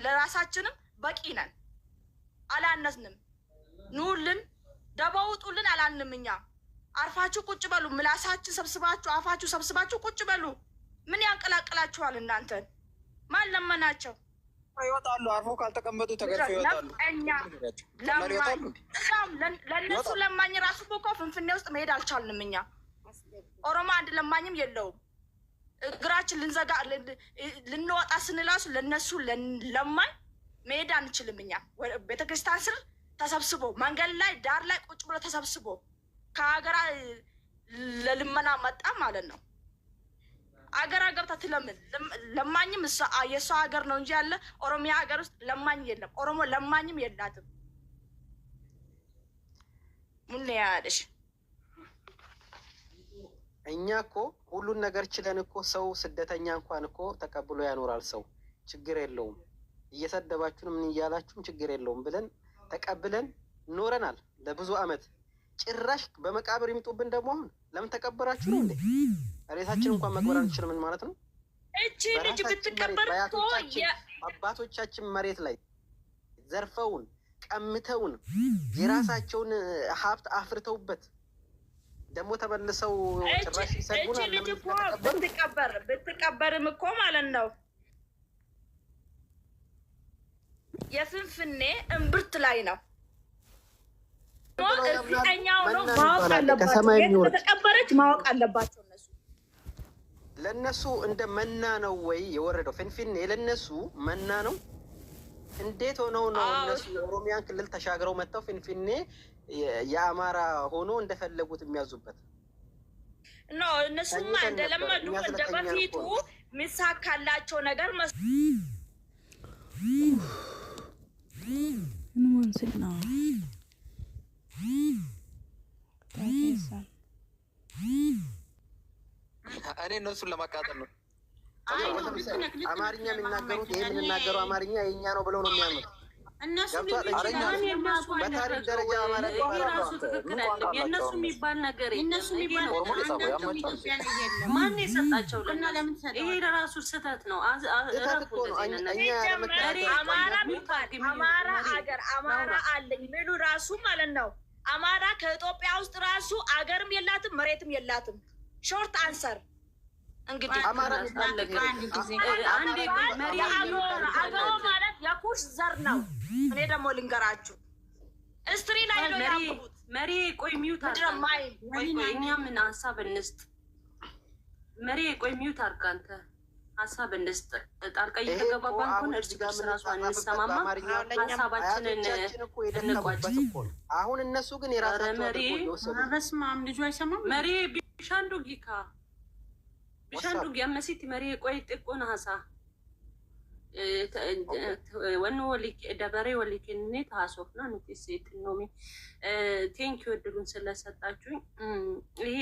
ለራሳችንም በቂ ነን፣ አላነስንም። ኑልን ደባውጡልን አላልንም። እኛ አርፋችሁ ቁጭ በሉ። ምላሳችሁ ሰብስባችሁ አፋችሁ ሰብስባችሁ ቁጭ በሉ። ምን ያንቀላቅላችኋል እናንተን? ማን ለመናቸው? ይወጣሉ። አርፎ ካልተቀመጡ ተገርፈው ይወጣሉ። ለእነሱ ለማኝ ራሱ እኮ ፍንፍኔ ውስጥ መሄድ አልቻልንም። እኛ ኦሮሞ አንድ ለማኝም የለውም። እግራችን ልንዘጋ ልንወጣ ስንላሱ ለእነሱ ለማኝ መሄድ አንችልም። እኛ ቤተክርስቲያን ስር ተሰብስቦ መንገድ ላይ ዳር ላይ ቁጭ ብሎ ተሰብስቦ ከሀገራ ለልመና መጣ ማለት ነው። አገር ገብታ ትለምን። ለማኝም የእሷ ሀገር ነው እንጂ ያለ ኦሮሚያ ሀገር ውስጥ ለማኝ የለም። ኦሮሞ ለማኝም የላትም። ምን ያለሽ? እኛ እኮ ሁሉን ነገር ችለን እኮ ሰው ስደተኛ እንኳን እኮ ተቀብሎ ያኖራል። ሰው ችግር የለውም እየሰደባችሁን ምን እያላችሁም ችግር የለውም ብለን ተቀብለን ኖረናል ለብዙ አመት። ጭራሽ በመቃብር ይምጡብን ደግሞ አሁን ለምን ተቀበራችሁ ነው እንዴ? ሬሳችን እንኳን መቅበር አንችልም። ምን ማለት ነው? እቺ ልጅ ብትቀበር እኮ አባቶቻችን መሬት ላይ ዘርፈውን ቀምተውን የራሳቸውን ሀብት አፍርተውበት ደግሞ ተመልሰው ጭራሽ ይሰግቡናል። እቺ ልጅ እኮ ብትቀበርም እኮ ማለት ነው የፍንፍኔ እምብርት ላይ ነው። እርግጠኛው ነው ማወቅ አለባቸው። የተቀበረች ማወቅ አለባቸው። እነሱ ለነሱ እንደ መና ነው ወይ የወረደው? ፍንፍኔ ለነሱ መና ነው። እንዴት ሆነው ነው እነሱ የኦሮሚያን ክልል ተሻግረው መጥተው ፍንፍኔ የአማራ ሆኖ እንደፈለጉት የሚያዙበት? ኖ እነሱማ እንደለመዱ እንደ በፊቱ ሚሳካላቸው ነገር እኔ እነሱን ለማቃጠል ነው። አማርኛ የሚናገሩት ይሄ የምንናገረው አማርኛ የኛ ነው ብለው ነው የሚያምኑት። እነሱ በታሪክ ደረጃ አማራ ራሱ ትክክል አይደለም። የእነሱ የሚባል ነገር ማን የሰጣቸው? ይሄ ለራሱ ስህተት ነው። አማራ ሀገር አማራ አለኝ ሚሉ ራሱ ማለት ነው። አማራ ከኢትዮጵያ ውስጥ ራሱ አገርም የላትም መሬትም የላትም። ሾርት አንሰር እንግዲህ አገው ማለት የኩሽ ዘር ነው። እኔ ደግሞ ልንገራችሁ እስትሪ ላይ ነው ያሉት። መሪ ቆይ ሚውት እኛ ምን ሀሳብ እንስጥ? መሪ ቆይ ሚውት አድርግ አንተ ሀሳብ እንስጥ። ጣልቃ እየተገባባን ከሆነ እርስ በርስ ራሱ አንሰማማ። ሀሳባችንን እንቋጭ። አሁን እነሱ ግን የራሳቸው በስማም ልጁ አይሰማም። መሪ ቢሻንዱ ጊካ ቢሻንዱ ጊያመሲት መሪ ቆይ ጥቁን ሀሳ ወኖ ወሊክ ደበሬ ወሊክኔ ታሶፍና ንቲሴት ኖሚ ቴንኪው እድሉን ስለሰጣችሁኝ። ይሄ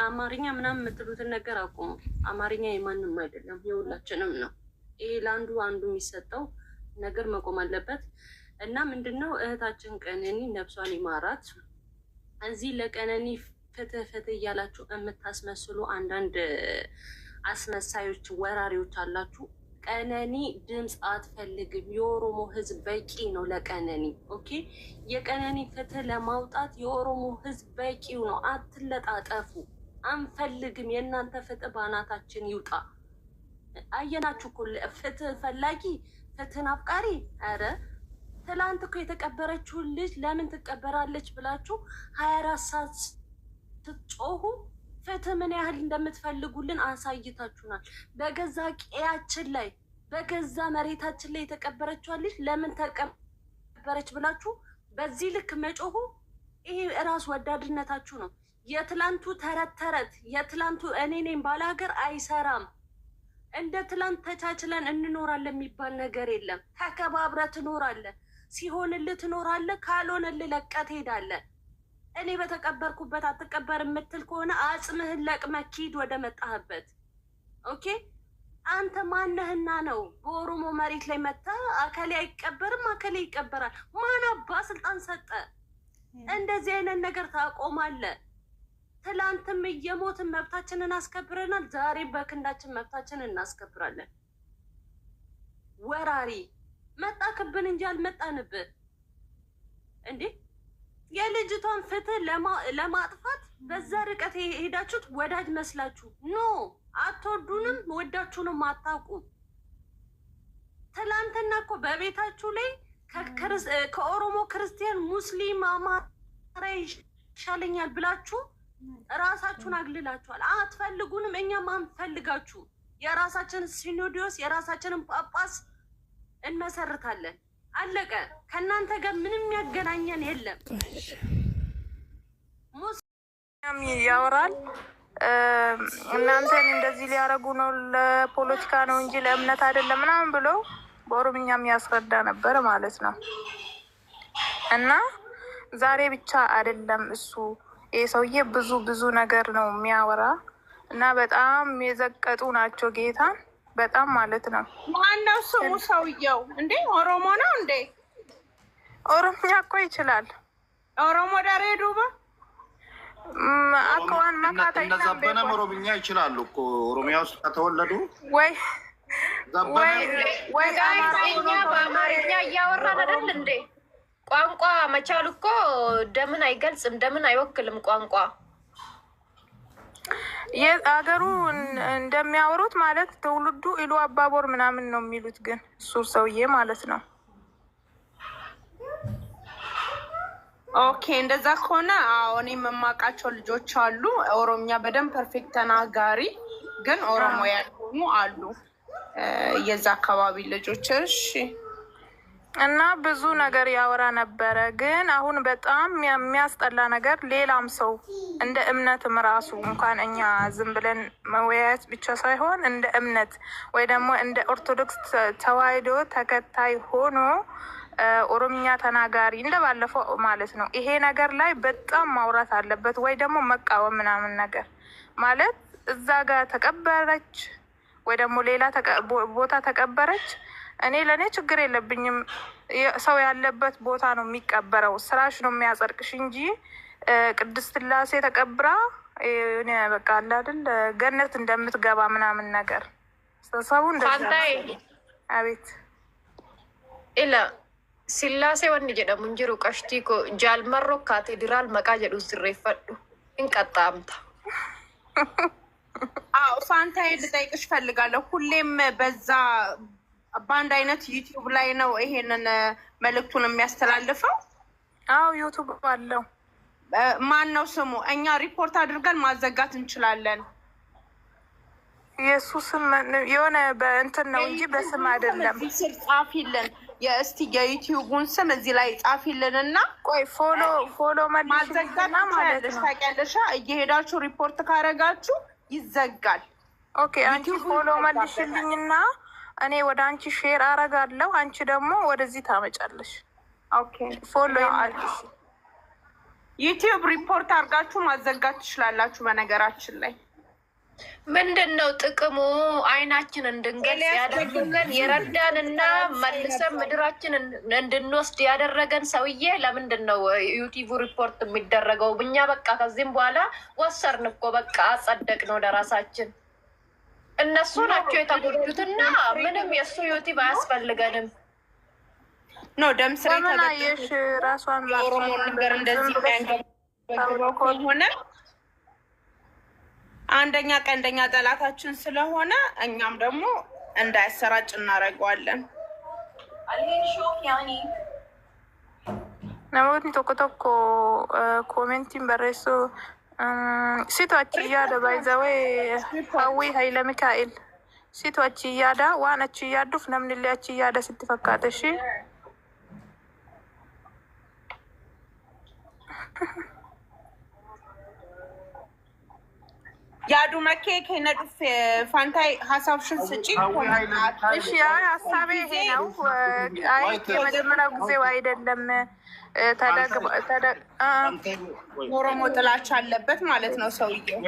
አማርኛ ምናምን የምትሉትን ነገር አቁሙ። አማርኛ የማንም አይደለም የሁላችንም ነው። ይሄ ለአንዱ የሚሰጠው ነገር መቆም አለበት እና ምንድነው እህታችን ቀነኒ ነፍሷን ይማራት። እዚህ ለቀነኒ ፍትህ እያላችሁ የምታስመስሉ አንዳንድ አስመሳዮች ወራሪዎች አላችሁ። ቀነኒ ድምፅ አትፈልግም። የኦሮሞ ህዝብ በቂ ነው ለቀነኒ። ኦኬ፣ የቀነኒ ፍትህ ለማውጣት የኦሮሞ ህዝብ በቂው ነው። አትለጣጠፉ። አንፈልግም። የእናንተ ፍትህ ባናታችን ይውጣ። አየናችሁ እኮ ፍትህ ፈላጊ ፍትህን አፍቃሪ። ኧረ ትላንት እኮ የተቀበረችውን ልጅ ለምን ትቀበራለች ብላችሁ 24 ሰዓት ስትጮሁ ፍትህ ምን ያህል እንደምትፈልጉልን አሳይታችሁናል። በገዛ ቀያችን ላይ በገዛ መሬታችን ላይ የተቀበረችዋል ልጅ ለምን ተቀበረች ብላችሁ በዚህ ልክ መጮሁ ይሄ እራስ ወዳድነታችሁ ነው። የትላንቱ ተረት የትላንቱ እኔ ነኝ ባለ ሀገር አይሰራም። እንደ ትላንት ተቻችለን እንኖራለን የሚባል ነገር የለም። ተከባብረህ ትኖራለህ። ሲሆንልህ ትኖራለህ፣ ካልሆነልህ ለቀህ ትሄዳለህ። እኔ በተቀበርኩበት አትቀበር የምትል ከሆነ አጽምህን ለቅመህ ሂድ ወደ መጣህበት። ኦኬ፣ አንተ ማነህና ነው በኦሮሞ መሬት ላይ መጥተህ አከሌ አይቀበርም አከሌ ይቀበራል? ማን አባ ስልጣን ሰጠ? እንደዚህ አይነት ነገር ታቆማለህ። ትላንትም እየሞትን መብታችንን አስከብረናል። ዛሬ በክንዳችን መብታችንን እናስከብራለን። ወራ አጭበርባሪ መጣክብን እንጂ አልመጣንብን እንዴ። የልጅቷን ፍትህ ለማጥፋት በዛ ርቀት ሄዳችሁት ወዳጅ መስላችሁ ኖ አትወዱንም ወዳችሁንም አታውቁም። ትላንትና እኮ በቤታችሁ ላይ ከኦሮሞ ክርስቲያን ሙስሊም አማራ ይሻለኛል ብላችሁ ራሳችሁን አግልላችኋል። አትፈልጉንም፣ እኛም አንፈልጋችሁ። የራሳችንን ሲኖዲዮስ የራሳችንን ጳጳስ እንመሰርታለን። አለቀ። ከእናንተ ጋር ምንም ያገናኘን የለም። ሙስሊም ያወራል እናንተን እንደዚህ ሊያረጉ ነው ለፖለቲካ ነው እንጂ ለእምነት አይደለም ምናምን ብሎ በኦሮምኛም ያስረዳ ነበር ማለት ነው። እና ዛሬ ብቻ አይደለም እሱ ይሄ ሰውዬ ብዙ ነገር ነው የሚያወራ እና በጣም የዘቀጡ ናቸው ጌታን በጣም ማለት ነው። ማነው ስሙ ሰውየው? እንዴ ኦሮሞ ነው እንዴ? ኦሮምኛ እኮ ይችላል። ኦሮሞ ዳሬ ዱባ አካዋን ማካታ ዘበነ ኦሮምኛ ይችላሉ እኮ ኦሮሚያ ውስጥ ከተወለዱ ወይ በአማርኛ እያወራን አይደል እንዴ? ቋንቋ መቻል እኮ ደምን አይገልጽም፣ ደምን አይወክልም ቋንቋ። የአገሩ እንደሚያወሩት ማለት ትውልዱ ኢሉ አባቦር ምናምን ነው የሚሉት፣ ግን እሱ ሰውዬ ማለት ነው። ኦኬ እንደዛ ከሆነ እኔ የማውቃቸው ልጆች አሉ ኦሮምኛ በደንብ ፐርፌክት ተናጋሪ፣ ግን ኦሮሞ ያልሆኑ አሉ የዛ አካባቢ ልጆች። እሺ እና ብዙ ነገር ያወራ ነበረ። ግን አሁን በጣም የሚያስጠላ ነገር ሌላም ሰው እንደ እምነትም ራሱ እንኳን እኛ ዝም ብለን መወያየት ብቻ ሳይሆን እንደ እምነት ወይ ደግሞ እንደ ኦርቶዶክስ ተዋሕዶ ተከታይ ሆኖ ኦሮምኛ ተናጋሪ እንደ ባለፈው ማለት ነው ይሄ ነገር ላይ በጣም ማውራት አለበት፣ ወይ ደግሞ መቃወም ምናምን ነገር ማለት እዛ ጋር ተቀበረች ወይ ደግሞ ሌላ ቦታ ተቀበረች። እኔ ለእኔ ችግር የለብኝም። ሰው ያለበት ቦታ ነው የሚቀበረው፣ ስራሽ ነው የሚያጸድቅሽ እንጂ ቅድስት ሥላሴ ተቀብራ በቃ አለ አይደል ገነት እንደምትገባ ምናምን ነገር ሰው እንደዛ። አቤት ኢላ ስላሴ ወን ጀደሙ እንጅሩ ቀሽቲኮ ጃልመሮ ካቴድራል መቃ ጀዱ ስሬፈዱ እንቀጣምታ ፋንታዬ ልጠይቅሽ ፈልጋለሁ። ሁሌም በዛ በአንድ አይነት ዩቲዩብ ላይ ነው ይሄንን መልእክቱን የሚያስተላልፈው? አዎ ዩቲዩብ አለው። ማን ነው ስሙ? እኛ ሪፖርት አድርገን ማዘጋት እንችላለን። ኢየሱስም የሆነ በእንትን ነው እንጂ በስም አይደለም። ስር ጻፊልን የእስቲ የዩቲዩቡን ስም እዚህ ላይ ጻፊልን እና ቆይ ፎሎ ማዘጋት ማለት ነው። ታውቂያለሽ እየሄዳችሁ ሪፖርት ካረጋችሁ ይዘጋል። ኦኬ አንቺ ፎሎ መልሽልኝና እኔ ወደ አንቺ ሼር አረጋለሁ፣ አንቺ ደግሞ ወደዚህ ታመጫለሽ። ኦኬ ፎሎ ይመልሽ። ዩቲዩብ ሪፖርት አድርጋችሁ ማዘጋት ትችላላችሁ። በነገራችን ላይ ምንድነው ጥቅሙ? አይናችን እንድንገልጽ ያደረገን የረዳንና መልሰን ምድራችን እንድንወስድ ያደረገን ሰውዬ ለምንድነው ዩቲዩብ ሪፖርት የሚደረገው? እኛ በቃ ከዚህም በኋላ ወሰርን እኮ በቃ አጸደቅ ነው ለራሳችን። እነሱ ናቸው የተጎዱትና ምንም የእሱ ዩቲዩብ አያስፈልገንም። ኖ ደምስሬ ተመላየሽ ራሷን የኦሮሞ ነገር እንደዚህ ያንገበገበው ከሆነ አንደኛ ቀንደኛ ጠላታችን ስለሆነ እኛም ደግሞ እንዳያሰራጭ እናደርገዋለን። namootni tokko koomeentiin barreessu situ achi yaada baay'izawee hawwii Hayila Mikaa'el situ achi yaada waan achi yaadduuf namni illee achi yaada sitti fakkaata ishee ያዱ መኬ ከነዱፍ ፋንታይ ሀሳብሽን ስጪ። እሺ ሀሳቤ ይሄ ነው። አይ የመጀመሪያው ጊዜው አይደለም። ኦሮሞ ጥላቻ አለበት ማለት ነው ሰውዬው።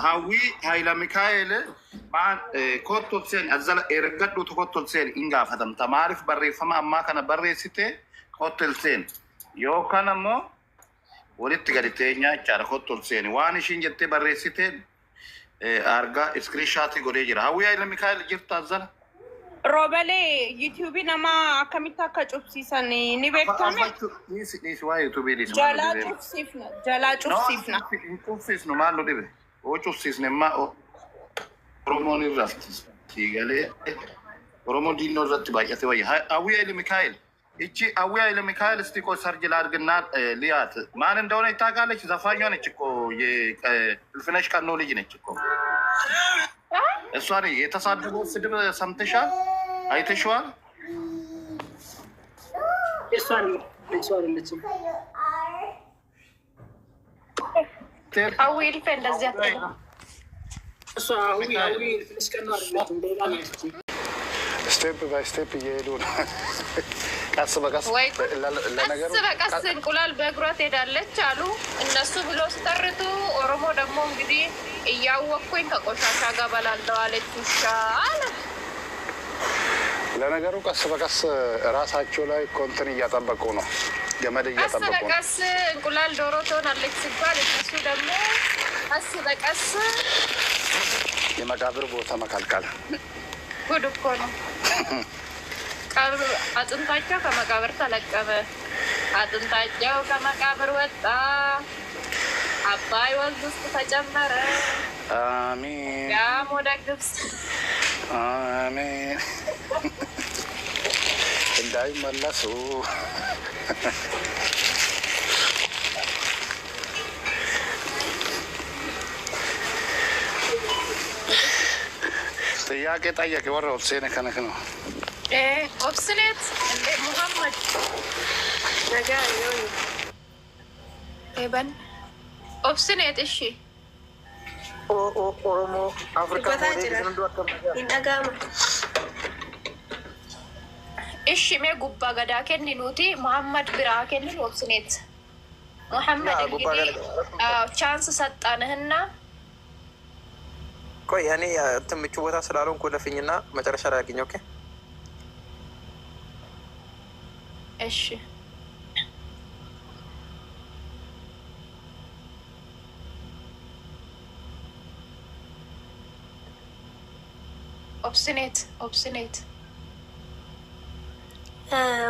ሀዊ ሀይለ ሚካኤል ኮቶልሴን አዘለ ኤርገዱ ኮቶልሴን ኢንጋፈተም ተማሪፍ በሬፈማ አማ ከነ በሬሲቴ ኮቶልሴን ዮካነሞ ወሊት ገሪቴኛ ቻራ ኮቶልሴን ዋን ሽን ጀቴ በሬሲቴ አርጋ ስክሪንሻት ጎዴ ጅራ ሀዊ ሀይለ ሚካኤል ጅርታ አዘለ Roobale YouTube nama akkamitti akka cufsiisan ni beektamme? Jalaa cufsiifna. Cufsiisnu maal nu dhibe? Oo cufsiisne ma Oromoon irratti siigalee Oromoon diinoo irratti baay'ate wayya. Awwiya Ili Mikaa'el ichi Awwiya Ili Mikaa'el እስቲ ቆይ ሰርጅ ላድርግና ሊያት ማን እንደሆነ ታውቃለች? ዘፋኟ ነች እኮ የእልፍነሽ ቀኖ ልጅ ነች እኮ እሷ ነች። የተሳደበው ስድብ ሰምተሻል? አይተሽዋል? እሷን ልጅ አዊል ፈንደዚያ እሷ አዊ ትንሽ ቀን ማለት ነው። ሌላ ነው ስቴፕ ባይ ስቴፕ እየሄዱ ነው። ቀስ በቀስ ለነገሩ ቀስ እንቁላል በእግሯ ትሄዳለች አሉ እነሱ ብሎ ሲጠርቱ። ኦሮሞ ደግሞ እንግዲህ እያወቅኩኝ ከቆሻሻ ጋር በላለሁ አለች ውሻ አለ። ለነገሩ ቀስ በቀስ ራሳቸው ላይ ኮንትን እያጠበቁ ነው። ገመድ እያጠበቁ ነው። ቀስ በቀስ እንቁላል ዶሮ ትሆናለች ሲባል እነሱ ደግሞ ቀስ በቀስ የመቃብር ቦታ መከልከል ጉድ እኮ ነው። አጥንታቸው ከመቃብር ተለቀመ። አጥንታቸው ከመቃብር ወጣ። አባይ ወንዝ ውስጥ ተጨመረ። አሜን። ያም ወደ ግብፅ አሜን። እንዳይመለሱ ጥያቄ ጠየቅ። ወረ ኦብሴነ ከነክ ነው ኦብስኔት እንደ ሙሐመድ ነገር ኤበን ኦብስኔት እሺ ኦሮሞ አፍሪካ እሺ ሜ ጉባ ገዳ ከኒኑቲ ሙሐመድ ብራ ከኒን ኦብስኔት ሙሐመድ እንግዲህ ቻንስ ሰጣንህና ቆይ እኔ ትምቹ ቦታ ስላልሆንኩ ለፍኝና መጨረሻ ላይ ያገኘው። ኦኬ እሺ ኦብስኔት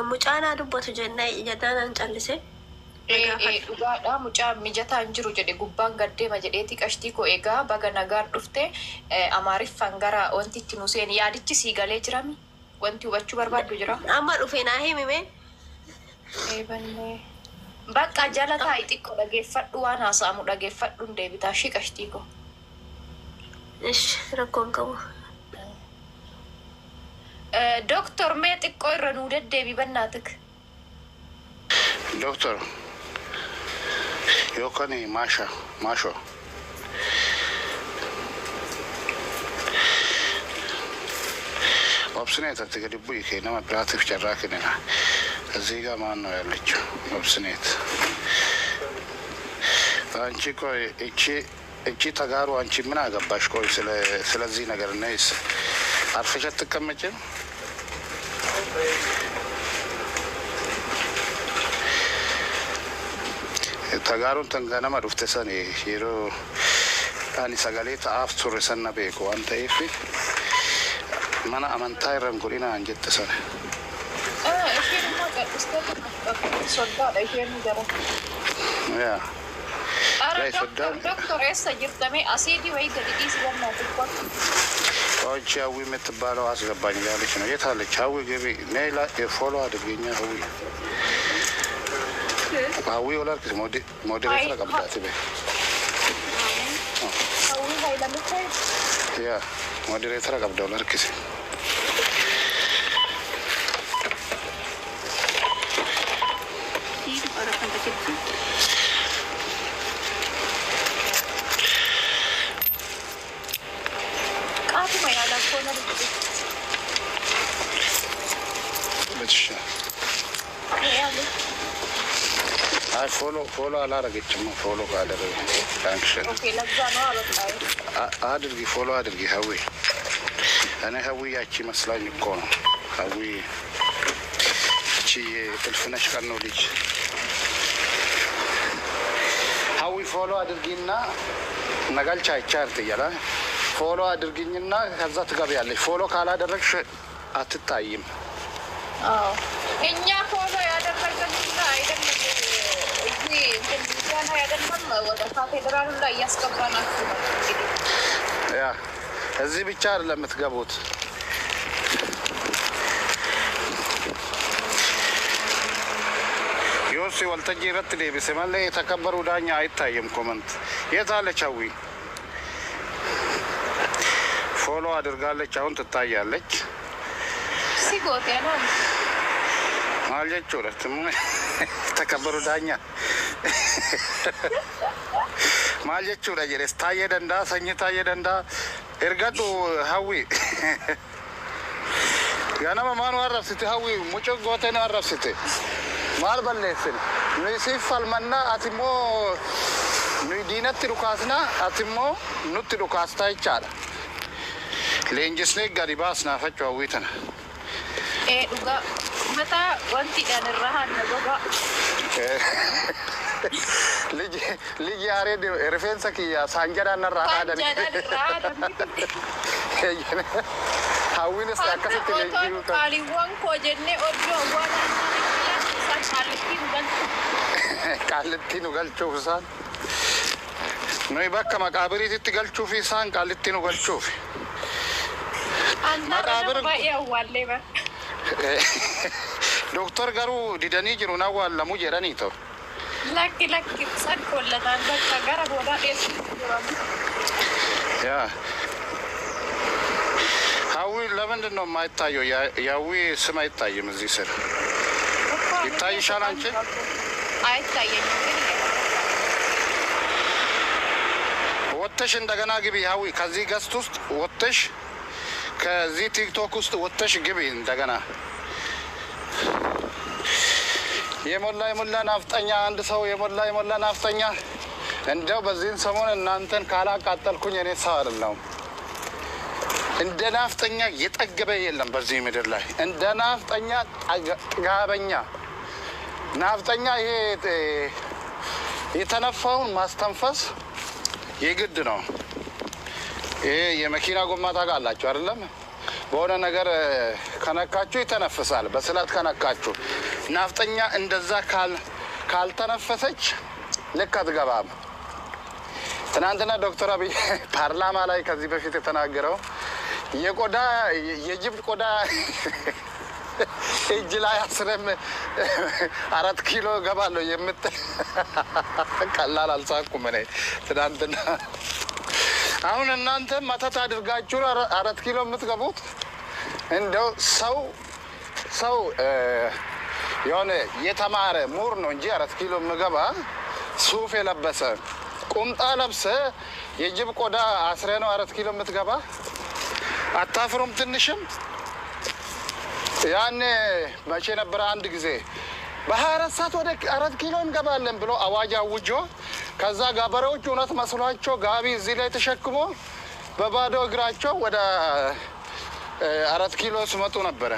ሙጫና ዱቦቱ ጀና ጀዳናን ጨልሴ dhugaadha mucaa mijataa hin jiru jedhe gubbaan gaddeema jedheeti qashtii koo egaa baga nagaan dhufte amaariffaan gara wanti itti nu seeni yaadichi sii galee jirami wanti hubachuu barbaaddu jira amma dhufe naa himime bakka jala taa'i xiqqoo dhageeffadhu waan haasa'amu dhageeffadhu hin deebitaa shi qashtii koo ish rakkoon qabu doktor mee xiqqoo irra nuu deddeebi bannaatik ዶክተር ዮከኒ ማሾ ኦብስኔት አትገድቡ ይሄ ነው ፕራክቲክ ጨራክና እዚህ ጋር ማን ነው ያለችው? ኦብስኔት አንቺ ቆይ እቺ ተጋሩ አንቺ ምን አገባሽ? ቆይ ስለዚህ ነገር ነይስ አርፈሽ አትቀመጭም? ተጋሩን ተንገነማ ዱፍተ ሰኔ የሮ አኒ ሰገሌ ተአፍ ቱር ሰነ ቤኮ አንተ ይፊ ማና አመንታ ይረንጉሊና አንጀት ሰነ ያ ዶክተር ያሰጅርተሜ አሲዲ ወይ ገዲዲ ሲበናትኳ ኦጂ አዊ የምትባለው አስገባኝ ያለች ነው። የት አለች? አዊ ገቢ ኔላ የፎሎ አድርገኛ አዊ ወላር ከ ሞዴሬተር ቀብዳት በ ያ ሞዴሬተር ቀብዳው ለርክስ ፎሎ አላረገችም። ፎሎ ካደረገ ታንክሽን አድርጊ፣ ፎሎ አድርጊ። ሀዊ እኔ ሀዊ ያቺ መስላኝ እኮ ነው። ሀዊ እቺ የእልፍነሽ ቀኖ ልጅ ሀዊ ፎሎ አድርጊና ነጋልቻ ይቻርት እያለ ፎሎ አድርጊኝና ከዛ ትገቢያለሽ። ፎሎ ካላደረግሽ አትታይም። እኛ ፎሎ ያደረገንና አይደለም እዚህ ሚዲያና አይደለም ወደ ካቴድራሉ ላይ እያስገባናችሁ ነው። እንግዲህ ያ እዚህ ብቻ አይደለም የምትገቡት። ዮሲ ወልተጂ ረት ዴቢስ ማለ የተከበሩ ዳኛ አይታይም። ኮመንት የት አለች? አዊ ፎሎ አድርጋለች። አሁን ትታያለች። ሲጎት ያለው ማልጀቹ ረትም ተከበሩ ዳኛ ማልጀቹ ረጀስ ታየ ደንዳ ሰኝ ታየ ደንዳ እርገዱ ሀዊ ገናማ ማኑ አረፍስቲ ሀዊ ሙጭ ጎተን አረፍስቲ ማል በለስን ንሲፋል መና አትሞ ዲነት ዱካስና አትሞ ኑት ዱካስታ ይቻላል ሌንጅስኔ ጋሪባስ ናፈጩ ሀዊተና ዱጋ መታ ወንቲ ደንራሃን ነጎጋ ልጅ ያሬድ ሪፌንሰ ኪያ ሳንጀዳ ነራሃደን ሀዊንስ ያከሰት ለዩ ቃሊዋን ኮጀኔ ኦዶ ዋና ቃልቲ ኑ ገልቹ ፍሳን ኖይ በከ መቃብሪት ትገልቹ ፊሳን ቃልቲ ኑ ገልቹ መቃብር ያዋለ በ ዶክተር ጋሩ ዲደኒ ጅሩ ናዋለሙ ጀራኒ ተው ለክ ሰድኮለታል። በቃ ጋር ቦዳ ጤስ ያ ሀዊ ለምንድን ነው የማይታየው? ያዊ ስም አይታይም። እዚህ ስር ይታይሻል። አንቺ አይታየኝም። ወጥተሽ እንደገና ግቢ ሀዊ። ከዚህ ገስት ውስጥ ወጥተሽ ከዚህ ቲክቶክ ውስጥ ወጥተሽ ግቢ እንደገና። የሞላ ናፍጠኛ አንድ ሰው የሞላ ናፍጠኛ። እንደው በዚህን ሰሞን እናንተን ካላቃጠልኩኝ እኔ ሰው አይደለሁም። እንደ ናፍጠኛ የጠገበ የለም በዚህ ምድር ላይ። እንደ ናፍጠኛ ጥጋበኛ ናፍጠኛ። ይሄ የተነፋውን ማስተንፈስ የግድ ነው። ይሄ የመኪና ጎማ ታውቃላችሁ አይደለም? በሆነ ነገር ከነካችሁ ይተነፍሳል። በስለት ከነካችሁ ናፍጠኛ እንደዛ ካልተነፈሰች ልክ አትገባም። ትናንትና ዶክተር አብይ ፓርላማ ላይ ከዚህ በፊት የተናገረው የቆዳ የጅብ ቆዳ እጅ ላይ አስረም 4 ኪሎ ገባለሁ የምትል ቀላል አልሳኩም እኔ ትናንትና። አሁን እናንተ መተት አድርጋችሁ 4 ኪሎ የምትገቡት እንደው ሰው የሆነ የተማረ ሙር ነው እንጂ 4 ኪሎ የምገባ ሱፍ የለበሰ ቁምጣ ለብሰ የጅብ ቆዳ አስረ ነው 4 ኪሎ የምትገባ። አታፍሩም? ትንሽም ያኔ መቼ ነበረ አንድ ጊዜ በ24 ሰዓት ወደ 4 ኪሎ እንገባለን ብሎ አዋጅ አውጆ ከዛ ገበሬዎች እውነት መስሏቸው ጋቢ እዚህ ላይ ተሸክሞ በባዶ እግራቸው ወደ 4 ኪሎ ስመጡ ነበረ።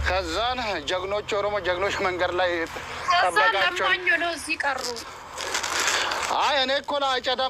ከዛን ጀግኖች ኦሮሞ ጀግኖች መንገድ ላይ ጠበቃቸው። አይ እኔ እኮ ለአጨዳ